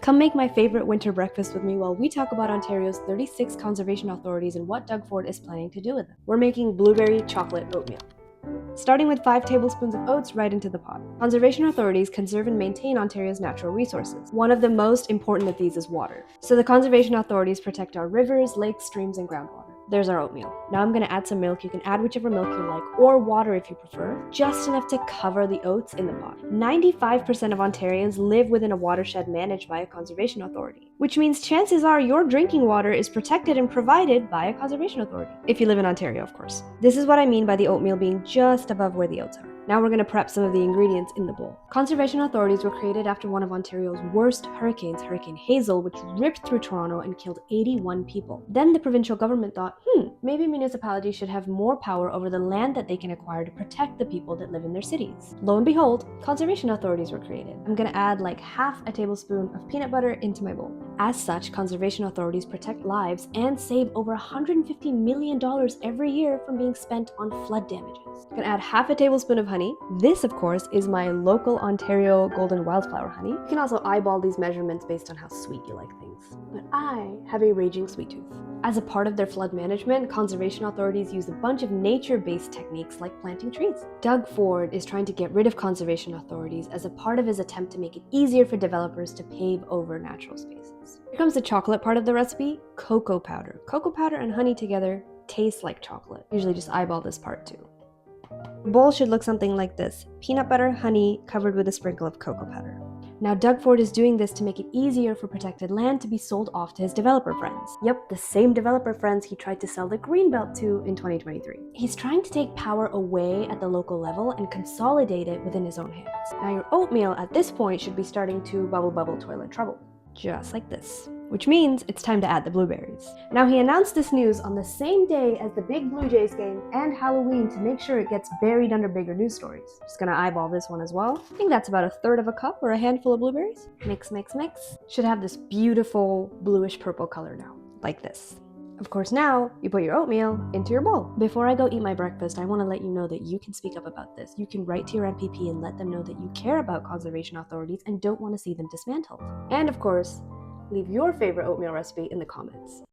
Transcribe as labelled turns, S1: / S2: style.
S1: Come make my favorite winter breakfast with me while we talk about Ontario's 36 conservation authorities and what Doug Ford is planning to do with them. We're making blueberry chocolate oatmeal. Starting with 5 tablespoons of oats right into the pot. Conservation authorities conserve and maintain Ontario's natural resources. One of the most important of these is water. So the conservation authorities protect our rivers, lakes, streams, and groundwater. There's our oatmeal. Now I'm gonna add some milk. You can add whichever milk you like, or water if you prefer, just enough to cover the oats in the pot. 95% of Ontarians live within a watershed managed by a conservation authority, which means chances are your drinking water is protected and provided by a conservation authority. If you live in Ontario, of course. This is what I mean by the oatmeal being just above where the oats are. Now we're going to prep some of the ingredients in the bowl. Conservation authorities were created after one of Ontario's worst hurricanes, Hurricane Hazel, which ripped through Toronto and killed 81 people. Then the provincial government thought, maybe municipalities should have more power over the land that they can acquire to protect the people that live in their cities. Lo and behold, conservation authorities were created. I'm going to add like half a tablespoon of peanut butter into my bowl. As such, conservation authorities protect lives and save over $150 million every year from being spent on flood damages. I'm going to add half a tablespoon of honey. This, of course, is my local Ontario golden wildflower honey. You can also eyeball these measurements based on how sweet you like things. But I have a raging sweet tooth. As a part of their flood management, conservation authorities use a bunch of nature-based techniques like planting trees. Doug Ford is trying to get rid of conservation authorities as a part of his attempt to make it easier for developers to pave over natural spaces. Here comes the chocolate part of the recipe, cocoa powder. Cocoa powder and honey together taste like chocolate. Usually just eyeball this part too. The bowl should look something like this: peanut butter, honey, covered with a sprinkle of cocoa powder. Now Doug Ford is doing this to make it easier for protected land to be sold off to his developer friends. Yep, the same developer friends he tried to sell the Greenbelt to in 2023. He's trying to take power away at the local level and consolidate it within his own hands. Now your oatmeal at this point should be starting to bubble toilet trouble. Just like this. Which means it's time to add the blueberries. Now he announced this news on the same day as the big Blue Jays game and Halloween to make sure it gets buried under bigger news stories. Just gonna eyeball this one as well. I think that's about a third of a cup or a handful of blueberries. Mix, mix, mix. Should have this beautiful bluish purple color now, like this. Of course, now you put your oatmeal into your bowl. Before I go eat my breakfast, I want to let you know that you can speak up about this. You can write to your MPP and let them know that you care about conservation authorities and don't want to see them dismantled. And of course, leave your favorite oatmeal recipe in the comments.